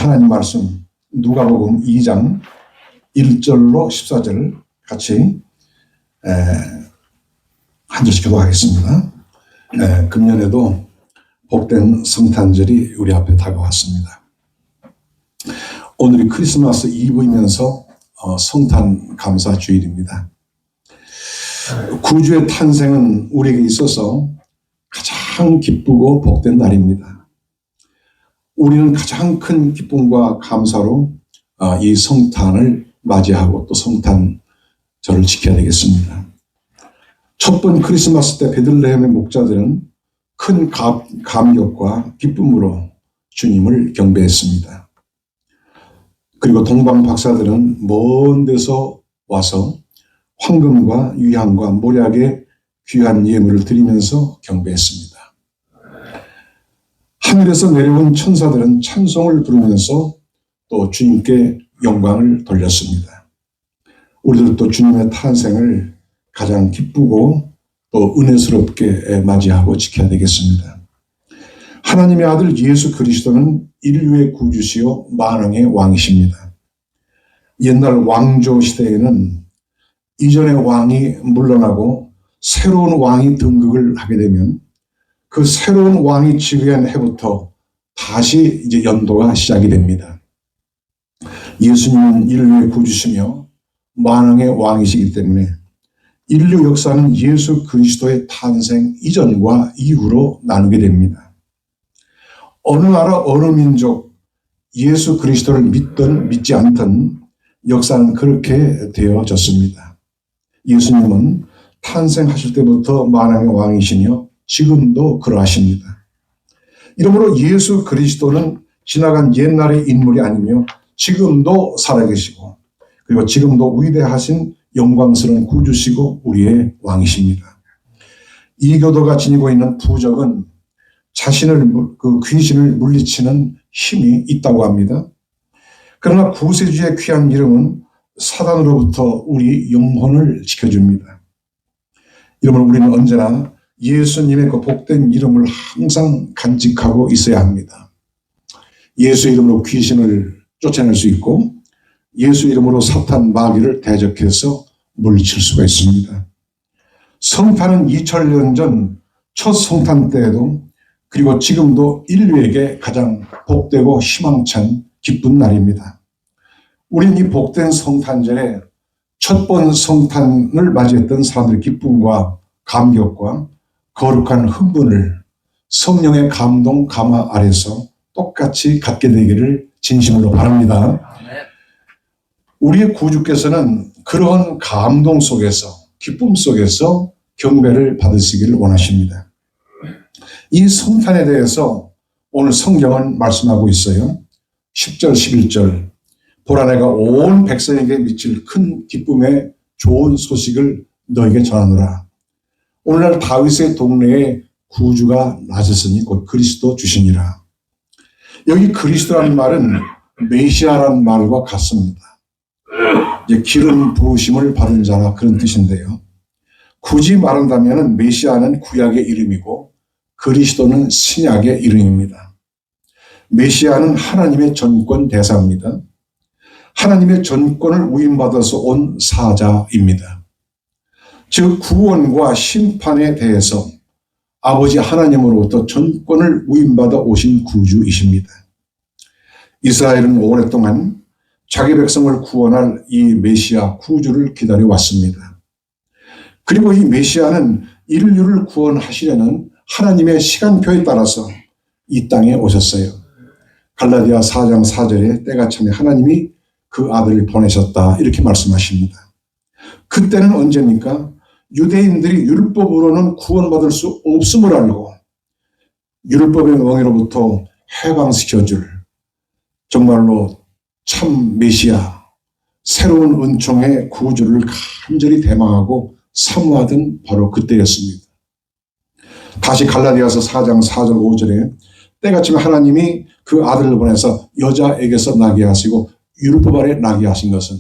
하나님 말씀 누가복음 2장 1절로 14절 같이 한 절씩 기도하겠습니다. 금년에도 복된 성탄절이 우리 앞에 다가왔습니다. 오늘이 크리스마스 이브이면서 성탄 감사 주일입니다. 구주의 탄생은 우리에게 있어서 가장 기쁘고 복된 날입니다. 우리는 가장 큰 기쁨과 감사로 이 성탄을 맞이하고 또 성탄절을 지켜야 되겠습니다. 첫 번 크리스마스 때 베들레헴의 목자들은 큰 감격과 기쁨으로 주님을 경배했습니다. 그리고 동방 박사들은 먼 데서 와서 황금과 유향과 몰약의 귀한 예물을 드리면서 경배했습니다. 하늘에서 내려온 천사들은 찬송을 부르면서 또 주님께 영광을 돌렸습니다. 우리들도 주님의 탄생을 가장 기쁘고 또 은혜스럽게 맞이하고 지켜야 되겠습니다. 하나님의 아들 예수 그리스도는 인류의 구주시요 만왕의 왕이십니다. 옛날 왕조 시대에는 이전의 왕이 물러나고 새로운 왕이 등극을 하게 되면 그 새로운 왕이 즉위한 해부터 다시 이제 연도가 시작이 됩니다. 예수님은 인류의 구주시며 만왕의 왕이시기 때문에 인류 역사는 예수 그리스도의 탄생 이전과 이후로 나누게 됩니다. 어느 나라 어느 민족 예수 그리스도를 믿든 믿지 않든 역사는 그렇게 되어졌습니다. 예수님은 탄생하실 때부터 만왕의 왕이시며 지금도 그러하십니다. 이러므로 예수 그리스도는 지나간 옛날의 인물이 아니며 지금도 살아계시고 그리고 지금도 위대하신 영광스러운 구주시고 우리의 왕이십니다. 이 교도가 지니고 있는 부적은 그 귀신을 물리치는 힘이 있다고 합니다. 그러나 구세주의 귀한 이름은 사단으로부터 우리 영혼을 지켜줍니다. 이러므로 우리는 언제나 예수님의 그 복된 이름을 항상 간직하고 있어야 합니다. 예수 이름으로 귀신을 쫓아낼 수 있고 예수 이름으로 사탄 마귀를 대적해서 물리칠 수가 있습니다. 성탄은 2000년 전 첫 성탄 때에도 그리고 지금도 인류에게 가장 복되고 희망찬 기쁜 날입니다. 우리는 이 복된 성탄절에 첫 번 성탄을 맞이했던 사람들의 기쁨과 감격과 거룩한 흥분을 성령의 감동 감화 아래서 똑같이 갖게 되기를 진심으로 바랍니다. 우리의 구주께서는 그러한 감동 속에서 기쁨 속에서 경배를 받으시기를 원하십니다. 이 성탄에 대해서 오늘 성경은 말씀하고 있어요. 10절 11절 보라 내가 온 백성에게 미칠 큰 기쁨의 좋은 소식을 너에게 전하노라. 오늘날 다윗의 동네에 구주가 나셨으니 곧 그리스도 주시니라. 여기 그리스도라는 말은 메시아라는 말과 같습니다. 이제 기름 부으심을 받은 자라 그런 뜻인데요. 굳이 말한다면 메시아는 구약의 이름이고 그리스도는 신약의 이름입니다. 메시아는 하나님의 전권 대사입니다. 하나님의 전권을 위임받아서 온 사자입니다. 즉 구원과 심판에 대해서 아버지 하나님으로부터 전권을 위임받아 오신 구주이십니다. 이스라엘은 오랫동안 자기 백성을 구원할 이 메시아 구주를 기다려왔습니다. 그리고 이 메시아는 인류를 구원하시려는 하나님의 시간표에 따라서 이 땅에 오셨어요. 갈라디아 4장 4절에 때가 참에 하나님이 그 아들을 보내셨다 이렇게 말씀하십니다. 그때는 언제입니까? 유대인들이 율법으로는 구원받을 수 없음을 알고 율법의 멍에로부터 해방시켜줄 정말로 참 메시아 새로운 은총의 구주를 간절히 대망하고 사모하던 바로 그때였습니다. 다시 갈라디아서 4장 4절 5절에 때가 차면 하나님이 그 아들을 보내서 여자에게서 나게 하시고 율법 아래 나게 하신 것은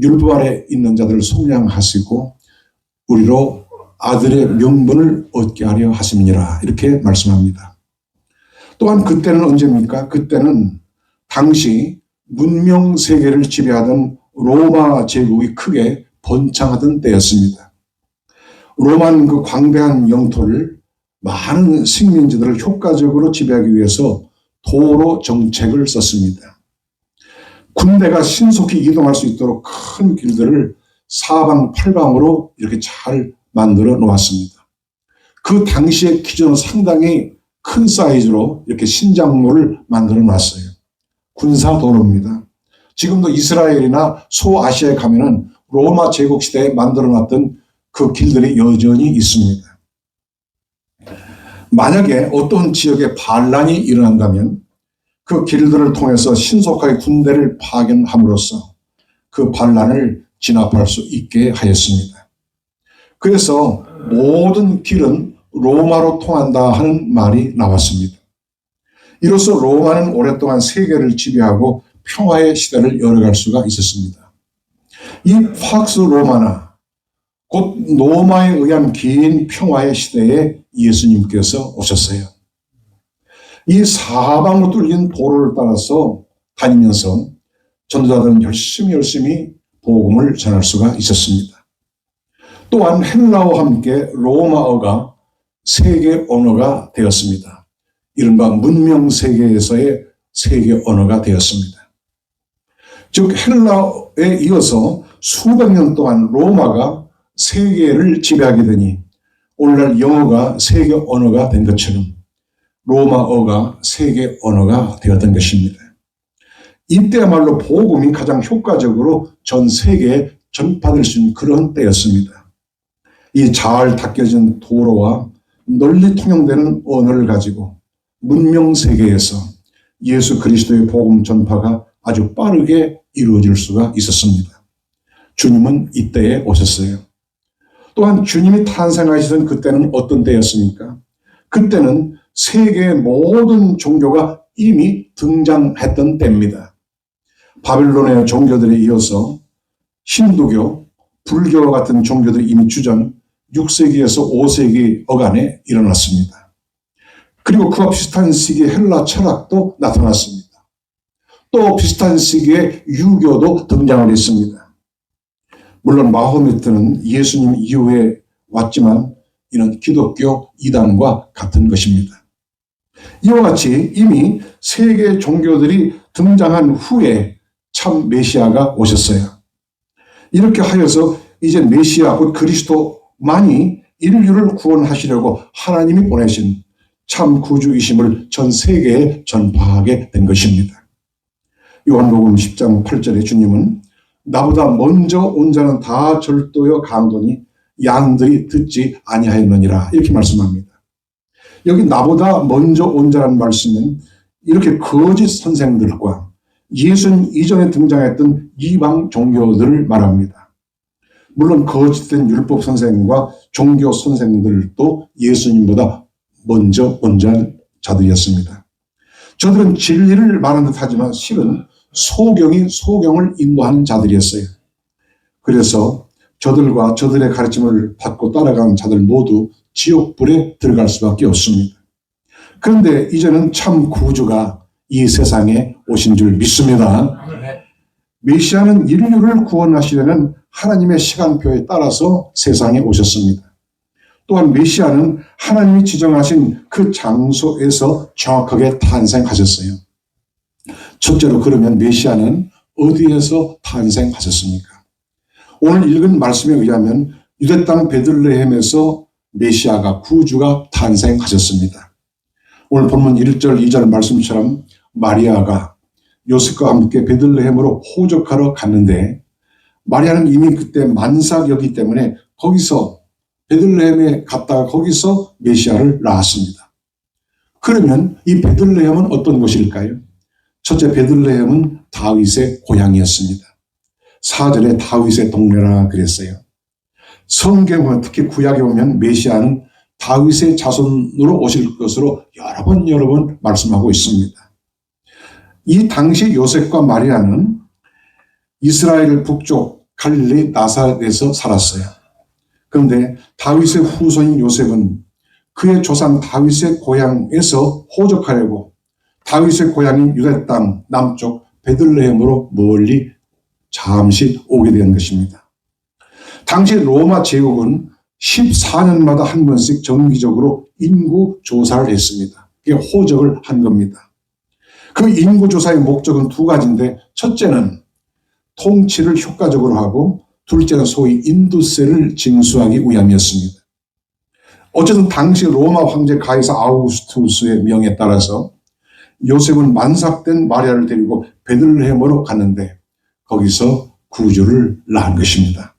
율법 아래 있는 자들을 속량하시고 우리로 아들의 명분을 얻게 하려 하심이니라 이렇게 말씀합니다. 또한 그때는 언제입니까? 그때는 당시 문명 세계를 지배하던 로마 제국이 크게 번창하던 때였습니다. 로마는 그 광대한 영토를 많은 식민지들을 효과적으로 지배하기 위해서 도로 정책을 썼습니다. 군대가 신속히 이동할 수 있도록 큰 길들을 사방팔방으로 이렇게 잘 만들어 놓았습니다. 그 당시의 기준은 상당히 큰 사이즈로 이렇게 신장로를 만들어 놨어요. 군사도로입니다. 지금도 이스라엘이나 소아시아에 가면은 로마 제국 시대에 만들어 놨던 그 길들이 여전히 있습니다. 만약에 어떤 지역에 반란이 일어난다면 그 길들을 통해서 신속하게 군대를 파견함으로써 그 반란을 진압할 수 있게 하였습니다. 그래서 모든 길은 로마로 통한다 하는 말이 나왔습니다. 이로써 로마는 오랫동안 세계를 지배하고 평화의 시대를 열어갈 수가 있었습니다. 이 팍스 로마나 곧 로마에 의한 긴 평화의 시대에 예수님께서 오셨어요. 이 사방으로 뚫린 도로를 따라서 다니면서 전도자들은 열심히 복음을 전할 수가 있었습니다. 또한 헬라어와 함께 로마어가 세계 언어가 되었습니다. 이른바 문명 세계에서의 세계 언어가 되었습니다. 즉 헬라어에 이어서 수백 년 동안 로마가 세계를 지배하게 되니 오늘날 영어가 세계 언어가 된 것처럼 로마어가 세계 언어가 되었던 것입니다. 이때야말로 복음이 가장 효과적으로 전 세계에 전파될 수 있는 그런 때였습니다. 이 잘 닦여진 도로와 널리 통용되는 언어를 가지고 문명 세계에서 예수 그리스도의 복음 전파가 아주 빠르게 이루어질 수가 있었습니다. 주님은 이때에 오셨어요. 또한 주님이 탄생하시던 그때는 어떤 때였습니까? 그때는 세계의 모든 종교가 이미 등장했던 때입니다. 바빌론의 종교들에 이어서 힌두교, 불교 같은 종교들이 이미 주전 6세기에서 5세기 어간에 일어났습니다. 그리고 그와 비슷한 시기에 헬라 철학도 나타났습니다. 또 비슷한 시기에 유교도 등장을 했습니다. 물론 마호메트는 예수님 이후에 왔지만 이는 기독교 이단과 같은 것입니다. 이와 같이 이미 세계 종교들이 등장한 후에 참 메시아가 오셨어요. 이렇게 하여서 이제 메시아 곧 그리스도만이 인류를 구원하시려고 하나님이 보내신 참 구주이심을 전 세계에 전파하게 된 것입니다. 요한복음 10장 8절에 주님은 나보다 먼저 온 자는 다 절도여 강도니 양들이 듣지 아니하였느니라 이렇게 말씀합니다. 여기 나보다 먼저 온 자라는 말씀은 이렇게 거짓 선생들과 예수님 이전에 등장했던 이방 종교들을 말합니다. 물론 거짓된 율법 선생과 종교 선생들도 예수님보다 먼저 온 자들이었습니다. 저들은 진리를 말하는 듯 하지만 실은 소경이 소경을 인도하는 자들이었어요. 그래서 저들과 저들의 가르침을 받고 따라가는 자들 모두 지옥불에 들어갈 수밖에 없습니다. 그런데 이제는 참 구주가 이 세상에 오신 줄 믿습니다. 메시아는 인류를 구원하시려는 하나님의 시간표에 따라서 세상에 오셨습니다. 또한 메시아는 하나님이 지정하신 그 장소에서 정확하게 탄생하셨어요. 첫째로 그러면 메시아는 어디에서 탄생하셨습니까? 오늘 읽은 말씀에 의하면 유대 땅 베들레헴에서 메시아가 구주가 탄생하셨습니다. 오늘 본문 1절 2절 말씀처럼 마리아가 요셉과 함께 베들레헴으로 호적하러 갔는데 마리아는 이미 그때 만삭이었기 때문에 거기서 베들레헴에 갔다가 거기서 메시아를 낳았습니다. 그러면 이 베들레헴은 어떤 곳일까요? 첫째, 베들레헴은 다윗의 고향이었습니다. 4절에 다윗의 동네라 그랬어요. 성경은 특히 구약에 보면 메시아는 다윗의 자손으로 오실 것으로 여러 번 말씀하고 있습니다. 이 당시 요셉과 마리아는 이스라엘 북쪽 갈릴리 나사렛에서 살았어요. 그런데 다윗의 후손인 요셉은 그의 조상 다윗의 고향에서 호적하려고 다윗의 고향인 유대 땅 남쪽 베들레헴으로 멀리 잠시 오게 된 것입니다. 당시 로마 제국은 14년마다 한 번씩 정기적으로 인구 조사를 했습니다. 그게 호적을 한 겁니다. 그 인구 조사의 목적은 두 가지인데, 첫째는 통치를 효과적으로 하고, 둘째는 소위 인두세를 징수하기 위함이었습니다. 어쨌든 당시 로마 황제 가이사 아우구스투스의 명에 따라서 요셉은 만삭된 마리아를 데리고 베들레헴으로 갔는데 거기서 구주를 낳은 것입니다.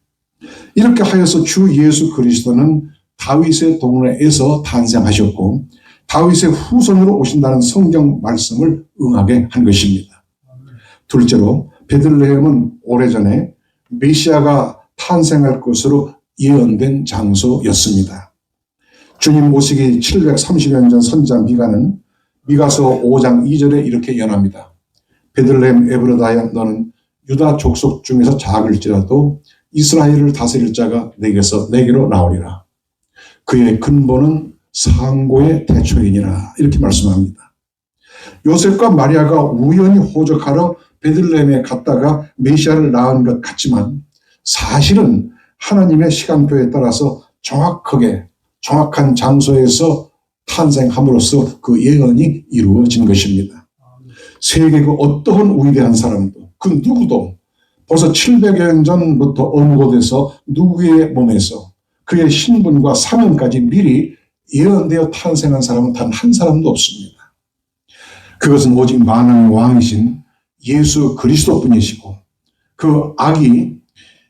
이렇게 하여서 주 예수 그리스도는 다윗의 동네에서 탄생하셨고 다윗의 후손으로 오신다는 성경 말씀을 응하게 한 것입니다. 둘째로 베들레헴은 오래전에 메시아가 탄생할 것으로 예언된 장소였습니다. 주님 오시기 730년 전 선지자 미가는 미가서 5장 2절에 이렇게 예언합니다. 베들레헴 에브라다야, 너는 유다 족속 중에서 작을지라도 이스라엘을 다스릴 자가 내게로 나오리라. 그의 근본은 상고의 태초이니라. 이렇게 말씀합니다. 요셉과 마리아가 우연히 호적하러 베들레헴에 갔다가 메시아를 낳은 것 같지만 사실은 하나님의 시간표에 따라서 정확한 장소에서 탄생함으로써 그 예언이 이루어진 것입니다. 세계 그 어떠한 위대한 사람도 그 누구도 벌써 700여 년 전부터 어느 곳에서 누구의 몸에서 그의 신분과 사명까지 미리 예언되어 탄생한 사람은 단 한 사람도 없습니다. 그것은 오직 만왕의 왕이신 예수 그리스도뿐이시고 그 아기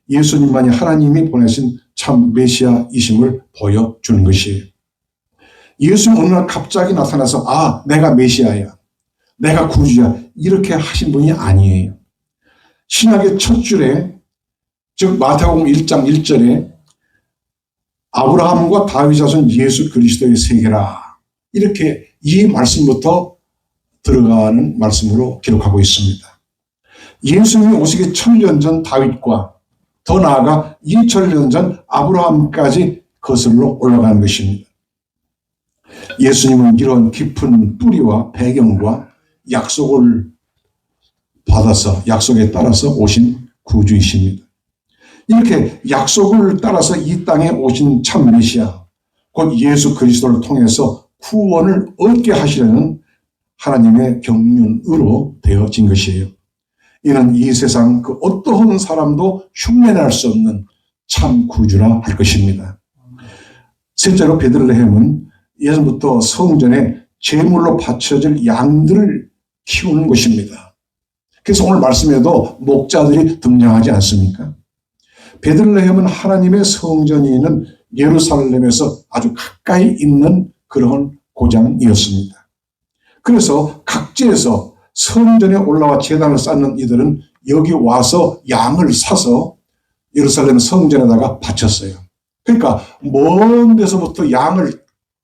예수님만이 하나님이 보내신 참 메시아이심을 보여주는 것이에요. 예수님 어느 날 갑자기 나타나서 내가 메시아야, 내가 구주야 이렇게 하신 분이 아니에요. 신약의 첫 줄에 즉 마태복음 1장 1절에 아브라함과 다윗 자손 예수 그리스도의 세계라 이렇게 이 말씀부터 들어가는 말씀으로 기록하고 있습니다. 예수님이 오시기 1000년 전 다윗과 더 나아가 2000년 전 아브라함까지 거슬러 올라가는 것입니다. 예수님은 이런 깊은 뿌리와 배경과 약속을 받아서 약속에 따라서 오신 구주이십니다. 이렇게 약속을 따라서 이 땅에 오신 참 메시아 곧 예수 그리스도를 통해서 구원을 얻게 하시려는 하나님의 경륜으로 되어진 것이에요. 이는 이 세상 그 어떠한 사람도 흉내낼 수 없는 참 구주라 할 것입니다. 셋째로 베들레헴은 예전부터 성전에 제물로 바쳐질 양들을 키우는 곳입니다. 그래서 오늘 말씀에도 목자들이 등장하지 않습니까? 베들레헴은 하나님의 성전이 있는 예루살렘에서 아주 가까이 있는 그런 고장이었습니다. 그래서 각지에서 성전에 올라와 제단을 쌓는 이들은 여기 와서 양을 사서 예루살렘 성전에다가 바쳤어요. 그러니까 먼 데서부터 양을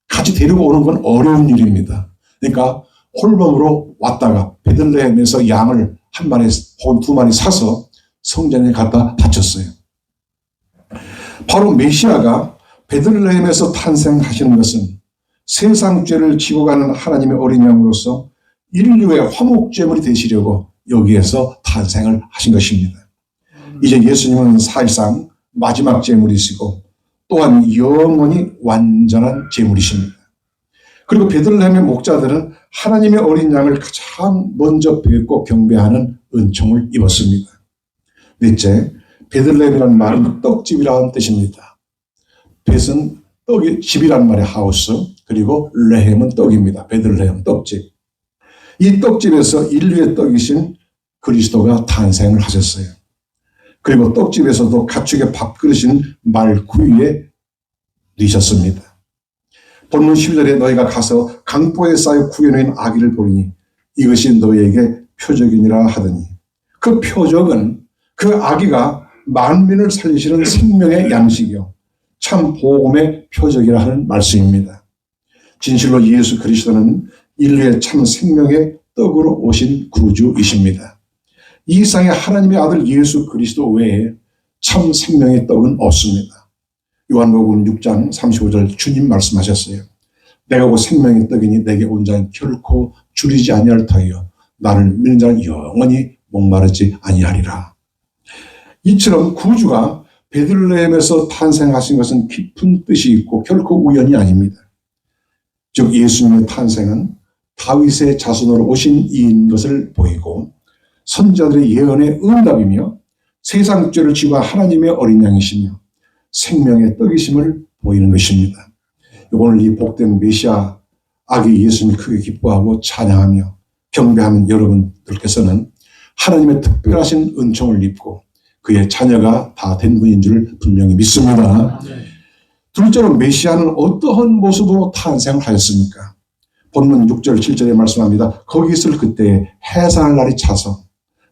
같이 데리고 오는 건 어려운 일입니다. 그러니까 홀몸으로 왔다가 베들레헴에서 양을 한 마리 혹은 두 마리 사서 성전에 갖다 바쳤어요. 바로 메시아가 베들레헴에서 탄생하시는 것은 세상 죄를 지고 가는 하나님의 어린 양으로서 인류의 화목제물이 되시려고 여기에서 탄생을 하신 것입니다. 이제 예수님은 사실상 마지막 제물이시고 또한 영원히 완전한 제물이십니다. 그리고 베들레헴의 목자들은 하나님의 어린 양을 가장 먼저 뵙고 경배하는 은총을 입었습니다. 넷째, 베들레헴이라는 말은 떡집이라는 뜻입니다. 벳은 떡이 집이라는 말의 하우스, 그리고 레헴은 떡입니다. 베들레헴 떡집. 이 떡집에서 인류의 떡이신 그리스도가 탄생을 하셨어요. 그리고 떡집에서도 가축의 밥그릇인 말구유에 누이셨습니다. 본문 12절에 너희가 가서 강보에 쌓여 구겨놓은 아기를 보리니 이것이 너희에게 표적이니라 하더니 그 표적은 그 아기가 만민을 살리시는 생명의 양식이요 참 복음의 표적이라 하는 말씀입니다. 진실로 예수 그리스도는 인류의 참 생명의 떡으로 오신 구주이십니다. 이 세상에 하나님의 아들 예수 그리스도 외에 참 생명의 떡은 없습니다. 요한복음 6장 35절 주님 말씀하셨어요. 내가 곧 생명의 떡이니 내게 온 자는 결코 줄이지 아니할 터이요 나를 믿는 자는 영원히 목마르지 아니하리라. 이처럼 구주가 베들레헴에서 탄생하신 것은 깊은 뜻이 있고 결코 우연이 아닙니다. 즉 예수님의 탄생은 다윗의 자손으로 오신 이인 것을 보이고 선지자들의 예언의 응답이며 세상 죄를 지고 하나님의 어린 양이시며 생명의 떡이심을 보이는 것입니다. 오늘 이 복된 메시아 아기 예수님을 크게 기뻐하고 찬양하며 경배하는 여러분들께서는 하나님의 특별하신 은총을 입고 그의 자녀가 다 된 분인 줄 분명히 믿습니다. 둘째로 메시아는 어떠한 모습으로 탄생하였습니까? 본문 6절 7절에 말씀합니다. 거기 있을 그때에 해산할 날이 차서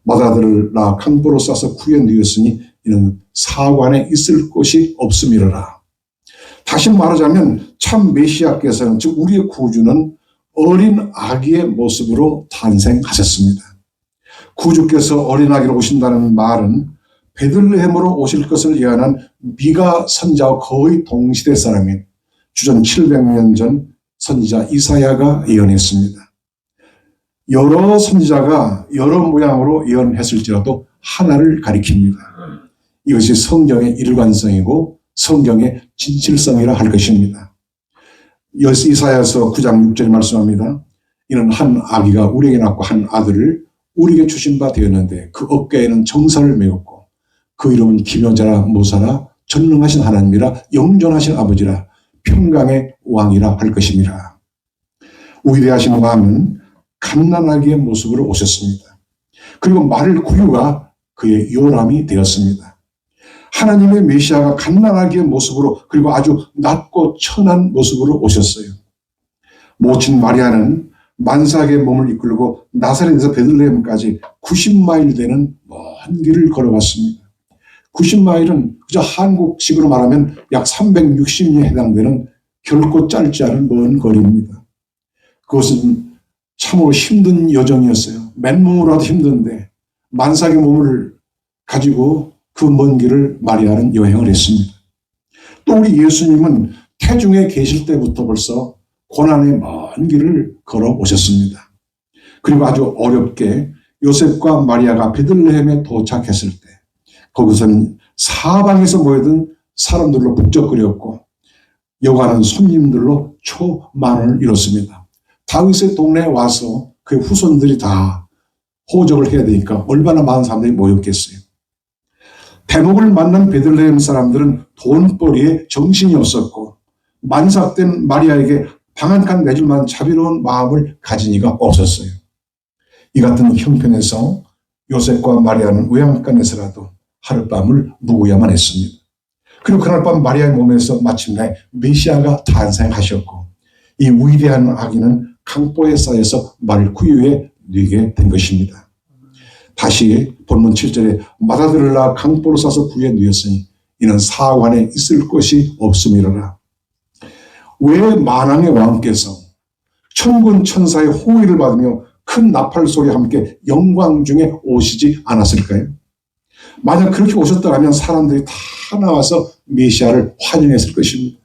맏아들을 강보로 싸서 구에 누였으니 이는 사관에 있을 곳이 없음이로라. 다시 말하자면 참 메시아께서는 즉 우리의 구주는 어린 아기의 모습으로 탄생하셨습니다. 구주께서 어린 아기로 오신다는 말은 베들레헴으로 오실 것을 예언한 미가 선지자와 거의 동시대 사람인 주전 700년 전 선지자 이사야가 예언했습니다. 여러 선지자가 여러 모양으로 예언했을지라도 하나를 가리킵니다. 이것이 성경의 일관성이고 성경의 진실성이라 할 것입니다. 이사야서 9장 6절에 말씀합니다. 이는 한 아기가 우리에게 낳고 한 아들을 우리에게 주신 바 되었는데 그 어깨에는 정사를 메웠고 그 이름은 기묘자라 모사라 전능하신 하나님이라 영존하신 아버지라 평강의 왕이라 할 것입니다. 위대하신 왕은 갓난아기의 모습으로 오셨습니다. 그리고 말을 구유가 그의 요람이 되었습니다. 하나님의 메시아가 갓난아기의 모습으로 그리고 아주 낮고 천한 모습으로 오셨어요. 모친 마리아는 만삭의 몸을 이끌고 나사렛에서 베들레헴까지 90마일 되는 먼 길을 걸어갔습니다. 90마일은 그저 한국식으로 말하면 약 360리에 해당되는 결코 짧지 않은 먼 거리입니다. 그것은 참으로 힘든 여정이었어요. 맨몸으로 도 힘든데 만삭의 몸을 가지고 그 먼 길을 마리아는 여행을 했습니다. 또 우리 예수님은 태중에 계실 때부터 벌써 고난의 먼 길을 걸어오셨습니다. 그리고 아주 어렵게 요셉과 마리아가 베들레헴에 도착했을 때 거기서는 사방에서 모여든 사람들로 북적거렸고 여가는 손님들로 초만원을 이뤘습니다. 다윗의 동네에 와서 그의 후손들이 다 호적을 해야 되니까 얼마나 많은 사람들이 모였겠어요. 대목을 만난 베들레헴 사람들은 돈벌이에 정신이 없었고 만삭된 마리아에게 방 한 칸 내줄 만한 자비로운 마음을 가진 이가 없었어요. 이 같은 형편에서 요셉과 마리아는 외양간에서라도 하룻밤을 묵어야만 했습니다. 그리고 그날 밤 마리아의 몸에서 마침내 메시아가 탄생하셨고 이 위대한 아기는 강보에 쌓여서 말 구유에 누이게 된 것입니다. 다시 본문 7절에 맏아들을 낳아 강보로 싸서 구유에 누였으니 이는 사관에 있을 곳이 없음이로라. 왜 만왕의 왕께서 천군 천사의 호의를 받으며 큰 나팔 소리와 함께 영광 중에 오시지 않았을까요? 만약 그렇게 오셨더라면 사람들이 다 나와서 메시아를 환영했을 것입니다.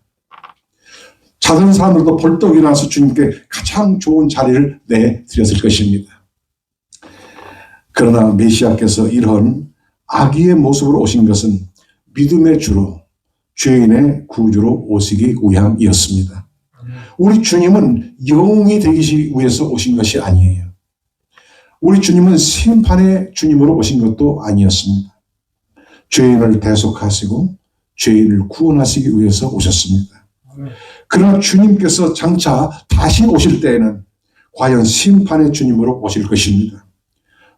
작은 사람들도 벌떡 일어나서 주님께 가장 좋은 자리를 내드렸을 것입니다. 그러나 메시아께서 이런 아기의 모습으로 오신 것은 믿음의 주로 죄인의 구주로 오시기 위함이었습니다. 우리 주님은 영웅이 되기 위해서 오신 것이 아니에요. 우리 주님은 심판의 주님으로 오신 것도 아니었습니다. 죄인을 대속하시고 죄인을 구원하시기 위해서 오셨습니다. 그러나 주님께서 장차 다시 오실 때에는 과연 심판의 주님으로 오실 것입니다.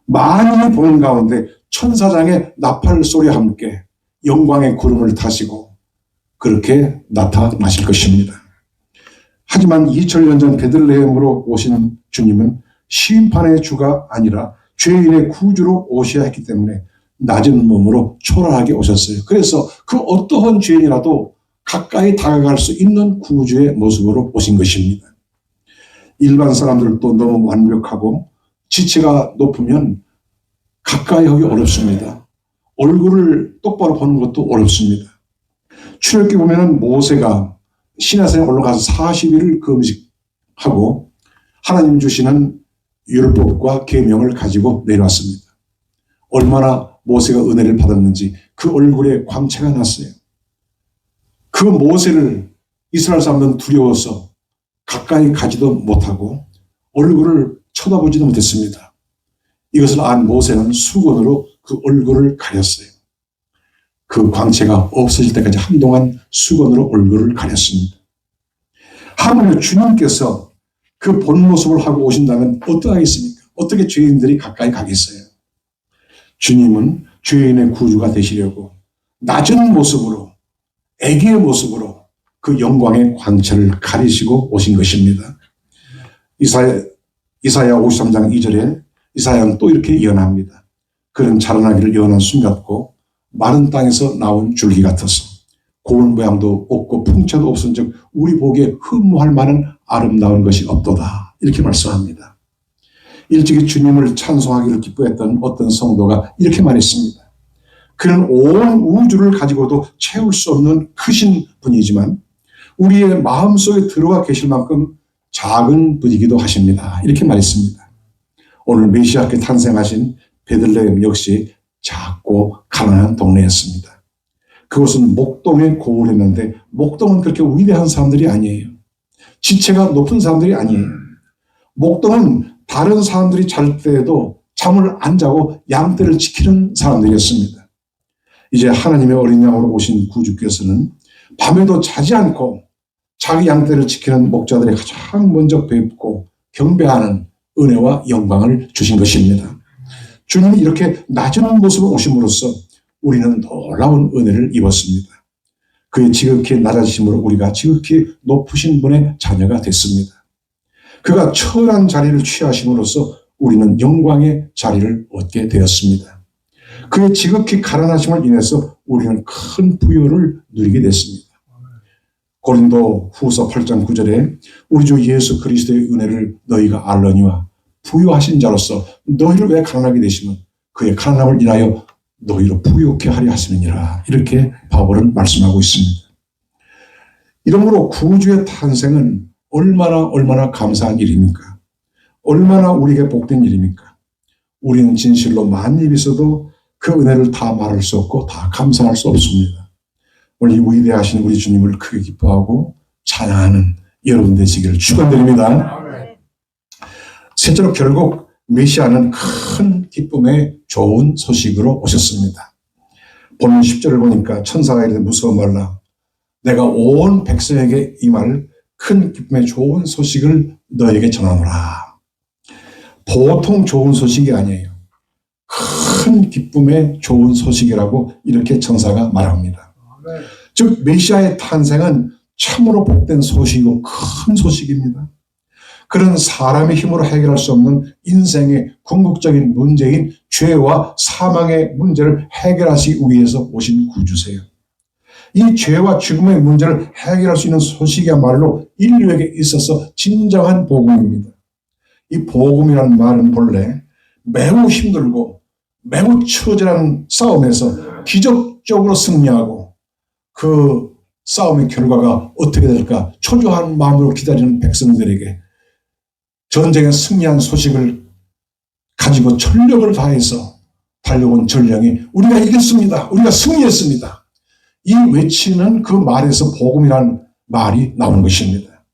만인이 보는 가운데 천사장의 나팔 소리와 함께 영광의 구름을 타시고 그렇게 나타나실 것입니다. 하지만 2000년 전 베들레헴으로 오신 주님은 심판의 주가 아니라 죄인의 구주로 오셔야 했기 때문에 낮은 몸으로 초라하게 오셨어요. 그래서 그 어떠한 죄인이라도 가까이 다가갈 수 있는 구주의 모습으로 오신 것입니다. 일반 사람들도 너무 완벽하고 지체가 높으면 가까이 하기 어렵습니다. 얼굴을 똑바로 보는 것도 어렵습니다. 출애굽기 보면은 모세가 시내산에 올라가서 40일을 금식하고 하나님 주시는 율법과 계명을 가지고 내려왔습니다. 얼마나 모세가 은혜를 받았는지 그 얼굴에 광채가 났어요. 그 모세를 이스라엘 사람들은 두려워서 가까이 가지도 못하고 얼굴을 쳐다보지도 못했습니다. 이것을 안 모세는 수건으로 그 얼굴을 가렸어요. 그 광채가 없어질 때까지 한동안 수건으로 얼굴을 가렸습니다. 하물며 주님께서 그 본 모습을 하고 오신다면 어떠하겠습니까? 어떻게 죄인들이 가까이 가겠어요? 주님은 죄인의 구주가 되시려고 낮은 모습으로, 애기의 모습으로 그 영광의 광채를 가리시고 오신 것입니다. 이사야 53장 2절에 이사야는 또 이렇게 예언합니다. 그는 자라나기를 예언한 순 같고 마른 땅에서 나온 줄기 같아서 고운 모양도 없고 풍채도 없은 즉 우리 보기에 흠모할 만한 아름다운 것이 없도다. 이렇게 말씀합니다. 일찍이 주님을 찬송하기를 기뻐했던 어떤 성도가 이렇게 말했습니다. 그는 온 우주를 가지고도 채울 수 없는 크신 분이지만 우리의 마음속에 들어와 계실 만큼 작은 분이기도 하십니다. 이렇게 말했습니다. 오늘 메시아께 탄생하신 베들레헴 역시 작고 가난한 동네였습니다. 그곳은 목동의 고을이었는데 목동은 그렇게 위대한 사람들이 아니에요. 지체가 높은 사람들이 아니에요. 목동은 다른 사람들이 잘 때에도 잠을 안 자고 양떼를 지키는 사람들이었습니다. 이제 하나님의 어린 양으로 오신 구주께서는 밤에도 자지 않고 자기 양떼를 지키는 목자들의 가장 먼저 뵙고 경배하는 은혜와 영광을 주신 것입니다. 주님이 이렇게 낮은 모습으로 오심으로써 우리는 놀라운 은혜를 입었습니다. 그의 지극히 낮아지심으로 우리가 지극히 높으신 분의 자녀가 됐습니다. 그가 처한 자리를 취하심으로써 우리는 영광의 자리를 얻게 되었습니다. 그의 지극히 가난하심을 인해서 우리는 큰 부요를 누리게 됐습니다. 고린도 후서 8장 9절에 우리 주 예수 그리스도의 은혜를 너희가 알러니와 부요하신 자로서 너희를 왜 가난하게 되시면 그의 가난함을 인하여 너희로 부요케 하려 하심이니라. 이렇게 바울은 말씀하고 있습니다. 이러므로 구주의 탄생은 얼마나 감사한 일입니까? 얼마나 우리에게 복된 일입니까? 우리는 진실로 만입 있어도 그 은혜를 다 말할 수 없고 다 감사할 수 없습니다. 오늘 이 위대하신 우리 주님을 크게 기뻐하고 찬양하는 여러분 되시기를 축원드립니다. 셋째로 결국 메시아는 큰 기쁨의 좋은 소식으로 오셨습니다. 본문 10절을 보니까 천사가 이르되 무서워 말라. 내가 온 백성에게 이 말 큰 기쁨의 좋은 소식을 너에게 전하노라. 보통 좋은 소식이 아니에요. 큰 기쁨의 좋은 소식이라고 이렇게 천사가 말합니다. 즉 메시아의 탄생은 참으로 복된 소식이고 큰 소식입니다. 그런 사람의 힘으로 해결할 수 없는 인생의 궁극적인 문제인 죄와 사망의 문제를 해결하시기 위해서 오신 구주세요. 이 죄와 죽음의 문제를 해결할 수 있는 소식이야말로 인류에게 있어서 진정한 복음입니다. 이 복음이라는 말은 본래 매우 힘들고 매우 처절한 싸움에서 기적적으로 승리하고 그 싸움의 결과가 어떻게 될까 초조한 마음으로 기다리는 백성들에게 전쟁에 승리한 소식을 가지고 전력을 다해서 달려온 전령이 우리가 이겼습니다. 우리가 승리했습니다. 이 외치는 그 말에서 복음이라는 말이 나오는 것입니다.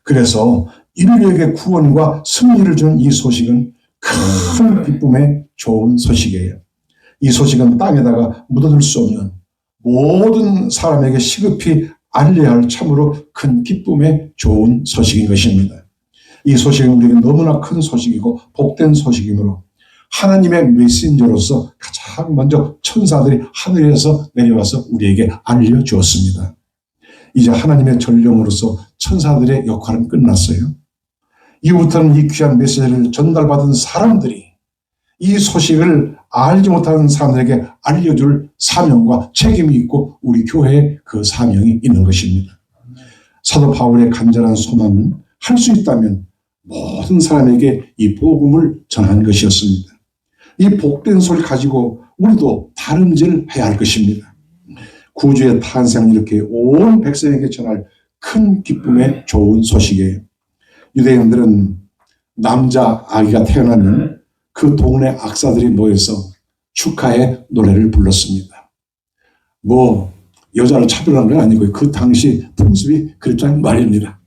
그래서 인류에게 구원과 승리를 주는 이 소식은 큰 기쁨의 좋은 소식이에요. 이 소식은 땅에다가 묻어둘 수 없는 모든 사람에게 시급히 알려야 할 참으로 큰 기쁨의 좋은 소식인 것입니다. 이 소식은 우리에게 너무나 큰 소식이고 복된 소식이므로 하나님의 메신저로서 가장 먼저 천사들이 하늘에서 내려와서 우리에게 알려주었습니다. 이제 하나님의 전령으로서 천사들의 역할은 끝났어요. 이후부터는 이 귀한 메시지를 전달받은 사람들이 이 소식을 알지 못하는 사람들에게 알려줄 사명과 책임이 있고 우리 교회에 그 사명이 있는 것입니다. 사도 바울의 간절한 소망은 할 수 있다면 모든 사람에게 이 복음을 전하는 것이었습니다. 이 복된 소리를 가지고 우리도 다름질 해야 할 것입니다. 구주의 탄생은 이렇게 온 백성에게 전할 큰 기쁨의 좋은 소식이에요. 유대인들은 남자 아기가 태어나면 그 동네 악사들이 모여서 축하의 노래를 불렀습니다. 뭐 여자를 차별하는 건 아니고요. 그 당시 풍습이 그랬다는 말입니다.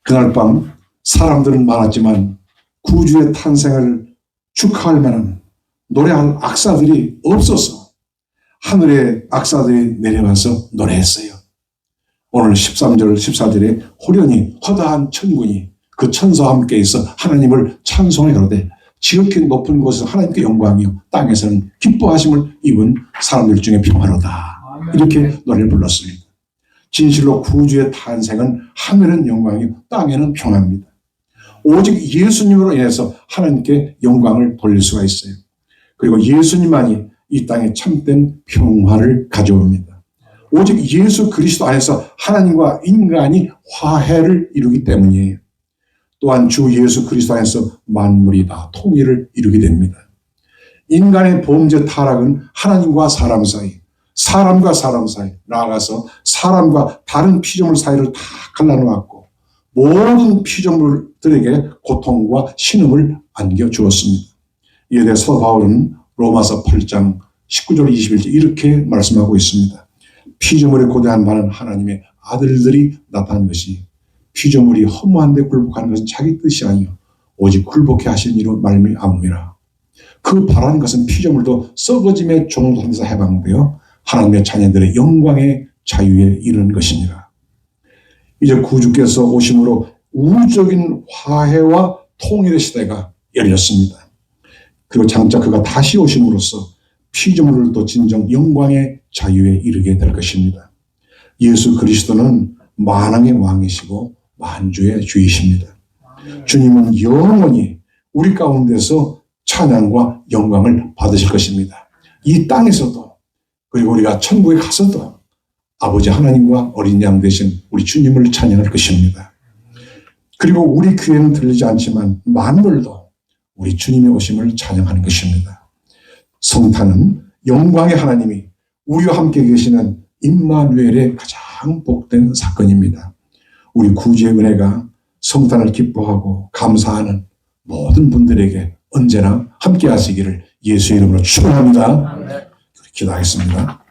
그날 밤 사람들은 많았지만 구주의 탄생을 축하할 만한 노래할 악사들이 없어서 하늘의 악사들이 내려와서 노래했어요. 오늘 13절, 14절에 호련히 허다한 천군이 그 천사와 함께 있어 하나님을 찬송해 가로되 지극히 높은 곳에서 하나님께 영광이요 땅에서는 기뻐하심을 입은 사람들 중에 평화로다. 이렇게 노래를 불렀습니다. 진실로 구주의 탄생은 하늘은 영광이요 땅에는 평화입니다. 오직 예수님으로 인해서 하나님께 영광을 돌릴 수가 있어요. 그리고 예수님만이 이 땅에 참된 평화를 가져옵니다. 오직 예수 그리스도 안에서 하나님과 인간이 화해를 이루기 때문이에요. 또한 주 예수 그리스도 안에서 만물이 다 통일을 이루게 됩니다. 인간의 범죄 타락은 하나님과 사람 사이, 사람과 사람 사이, 나아가서 사람과 다른 피조물 사이를 다 갈라놓았고 모든 피조물들에게 고통과 신음을 안겨주었습니다. 이에 대해 사도 바울은 로마서 8장 19절 21절 이렇게 말씀하고 있습니다. 피조물에 고대한 많은 하나님의 아들들이 나타난 것이 피조물이 허무한 데 굴복하는 것은 자기 뜻이 아니요 오직 굴복해 하신 이로 말미암음이라. 그 바라는 것은 피조물도 썩어짐의 종로에서 해방되어 하나님의 자녀들의 영광의 자유에 이르는 것이니라. 이제 구주께서 오심으로 우주적인 화해와 통일의 시대가 열렸습니다. 그리고 장차 그가 다시 오심으로써 피조물들도 진정 영광의 자유에 이르게 될 것입니다. 예수 그리스도는 만왕의 왕이시고 만주의 주이십니다. 주님은 영원히 우리 가운데서 찬양과 영광을 받으실 것입니다. 이 땅에서도 그리고 우리가 천국에 가서도 아버지 하나님과 어린 양 되신 우리 주님을 찬양할 것입니다. 그리고 우리 귀에는 들리지 않지만 만물도 우리 주님의 오심을 찬양하는 것입니다. 성탄은 영광의 하나님이 우리와 함께 계시는 임마누엘의 가장 복된 사건입니다. 우리 구주의 은혜가 성탄을 기뻐하고 감사하는 모든 분들에게 언제나 함께 하시기를 예수의 이름으로 축원합니다. 기도하겠습니다.